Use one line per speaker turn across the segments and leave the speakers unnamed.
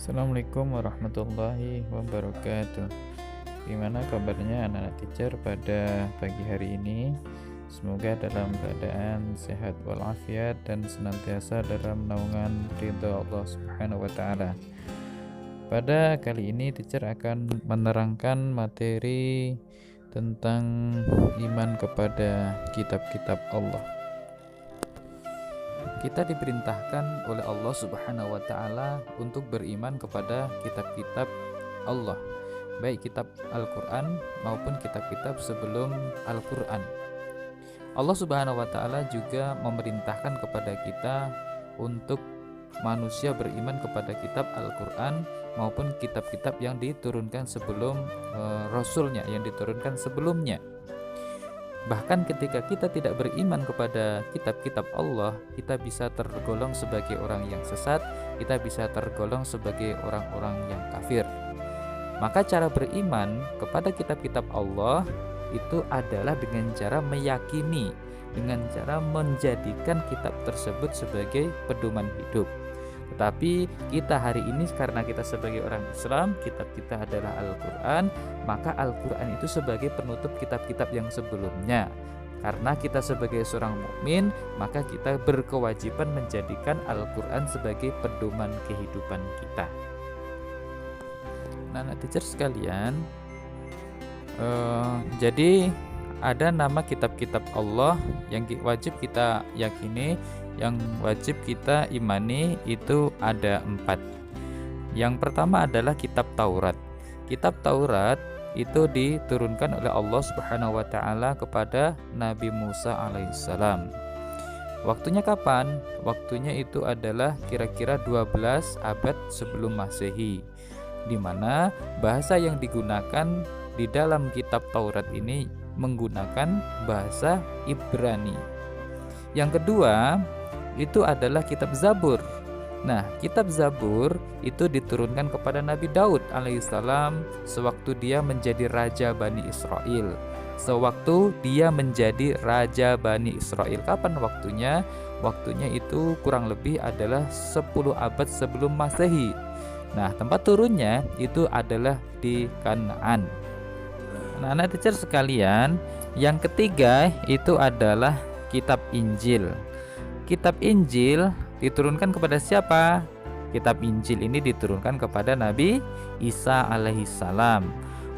Assalamualaikum warahmatullahi wabarakatuh. Gimana kabarnya anak-anak teacher pada pagi hari ini? Semoga dalam keadaan sehat walafiat dan senantiasa dalam naungan ridha Allah Subhanahu wa taala. Pada kali ini teacher akan menerangkan materi tentang iman kepada kitab-kitab Allah. Kita diperintahkan oleh Allah Subhanahu wa taala untuk beriman kepada kitab-kitab Allah, baik kitab Al-Qur'an maupun kitab-kitab sebelum Al-Qur'an. Allah Subhanahu wa taala juga memerintahkan kepada kita untuk manusia beriman kepada kitab Al-Qur'an maupun kitab-kitab yang diturunkan sebelum Rasulnya, yang diturunkan sebelumnya. Bahkan ketika kita tidak beriman kepada kitab-kitab Allah, kita bisa tergolong sebagai orang yang sesat, kita bisa tergolong sebagai orang-orang yang kafir. Maka cara beriman kepada kitab-kitab Allah itu adalah dengan cara meyakini, dengan cara menjadikan kitab tersebut sebagai pedoman hidup. Tetapi kita hari ini karena kita sebagai orang Islam, kitab kita adalah Al-Quran, maka Al-Quran itu sebagai penutup kitab-kitab yang sebelumnya. Karena kita sebagai seorang mukmin, maka kita berkewajiban menjadikan Al-Quran sebagai pedoman kehidupan kita. Nah, teacher sekalian, jadi ada nama kitab-kitab Allah yang wajib kita yakini, yang wajib kita imani, itu ada 4. Yang pertama adalah kitab Taurat. Kitab Taurat itu diturunkan oleh Allah Subhanahu wa taala kepada Nabi Musa alaihissalam. Waktunya kapan? Waktunya itu adalah kira-kira 12 abad sebelum Masehi, di mana bahasa yang digunakan di dalam kitab Taurat ini menggunakan bahasa Ibrani. Yang kedua itu adalah kitab Zabur. Nah, kitab Zabur itu diturunkan kepada Nabi Daud alaihissalam sewaktu dia menjadi raja Bani Israel. Sewaktu dia menjadi raja Bani Israel. Kapan waktunya? Waktunya itu kurang lebih adalah 10 abad sebelum Masehi. Nah, tempat turunnya itu adalah di Kanaan. Nah, anak teacher sekalian, yang ketiga itu adalah kitab Injil. Kitab Injil diturunkan kepada siapa? Kitab Injil ini diturunkan kepada Nabi Isa alaihissalam.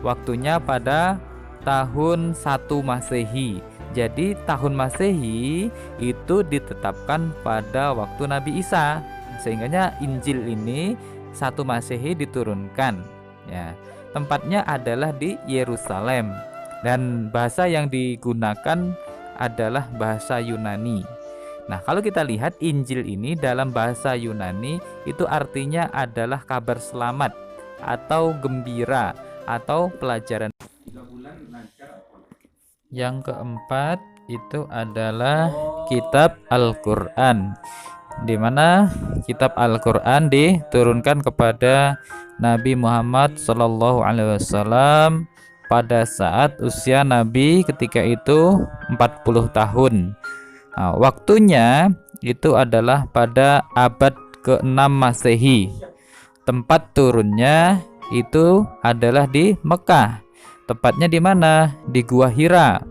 Waktunya pada tahun 1 Masehi. Jadi tahun Masehi itu ditetapkan pada waktu Nabi Isa. Sehingga Injil ini 1 Masehi diturunkan. Ya, tempatnya adalah di Yerusalem dan bahasa yang digunakan adalah bahasa Yunani. Nah, kalau kita lihat Injil ini dalam bahasa Yunani itu artinya adalah kabar selamat atau gembira atau pelajaran. Yang keempat itu adalah kitab Al-Qur'an, di mana kitab Al-Qur'an diturunkan kepada Nabi Muhammad SAW pada saat usia Nabi ketika itu 40 tahun. Nah, waktunya itu adalah pada abad ke-6 Masehi. Tempat turunnya itu adalah di Mekah. Tepatnya di mana? Di Gua Hira.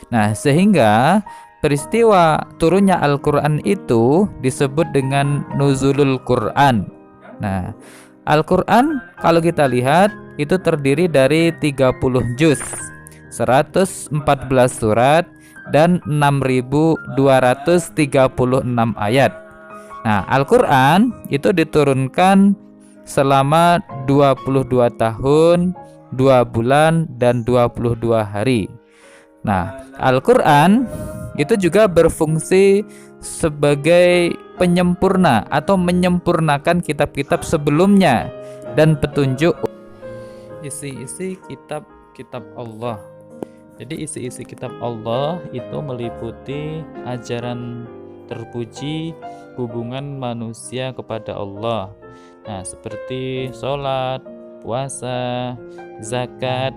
Nah, sehingga peristiwa turunnya Al-Quran itu disebut dengan Nuzulul Quran. Nah, Al-Quran kalau kita lihat itu terdiri dari 30 juz, 114 surat, dan 6.236 ayat. Nah, Al-Quran itu diturunkan selama 22 tahun, 2 bulan, dan 22 hari. Nah, Al-Quran itu juga berfungsi sebagai penyempurna atau menyempurnakan kitab-kitab sebelumnya dan petunjuk isi-isi kitab-kitab Allah. Jadi isi-isi kitab Allah itu meliputi ajaran terpuji hubungan manusia kepada Allah. Nah, seperti sholat, puasa, zakat,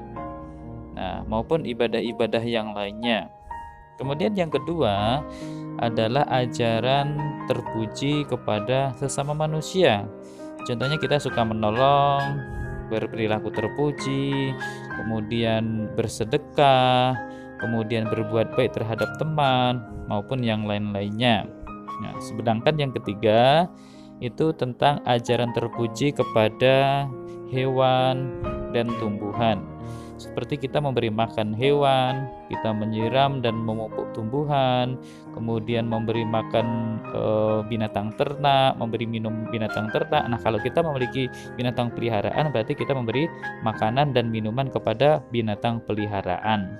nah, maupun ibadah-ibadah yang lainnya. Kemudian yang kedua adalah ajaran terpuji kepada sesama manusia. Contohnya kita suka menolong, berperilaku terpuji, kemudian bersedekah, kemudian berbuat baik terhadap teman maupun yang lain-lainnya. Nah, sedangkan yang ketiga itu tentang ajaran terpuji kepada hewan dan tumbuhan. Seperti kita memberi makan hewan, kita menyiram dan memupuk tumbuhan, kemudian memberi makan binatang ternak, memberi minum binatang ternak. Nah, kalau kita memiliki binatang peliharaan, berarti kita memberi makanan dan minuman kepada binatang peliharaan.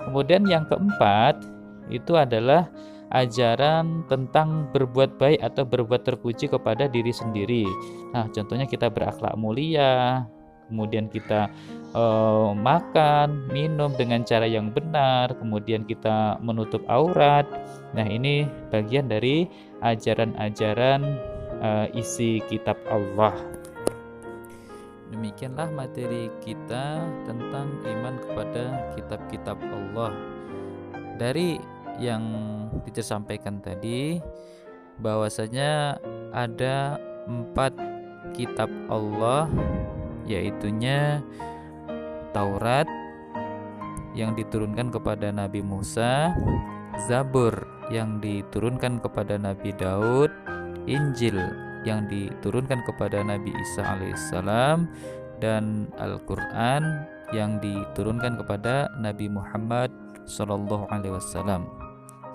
Kemudian yang keempat itu adalah ajaran tentang berbuat baik atau berbuat terpuji kepada diri sendiri. Nah, contohnya kita berakhlak mulia, kemudian kita makan, minum dengan cara yang benar, kemudian kita menutup aurat. Nah, ini bagian dari ajaran-ajaran isi kitab Allah. Demikianlah materi kita tentang iman kepada kitab-kitab Allah. Dari yang teacher sampaikan tadi, bahwasanya ada 4 kitab Allah, yaitunya Taurat yang diturunkan kepada Nabi Musa, Zabur yang diturunkan kepada Nabi Daud, Injil yang diturunkan kepada Nabi Isa alaihissalam, dan Al-Quran yang diturunkan kepada Nabi Muhammad Sallallahu Alaihi Wasallam.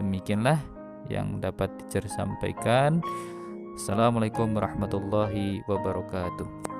Demikianlah yang dapat teacher sampaikan. Assalamualaikum warahmatullahi wabarakatuh.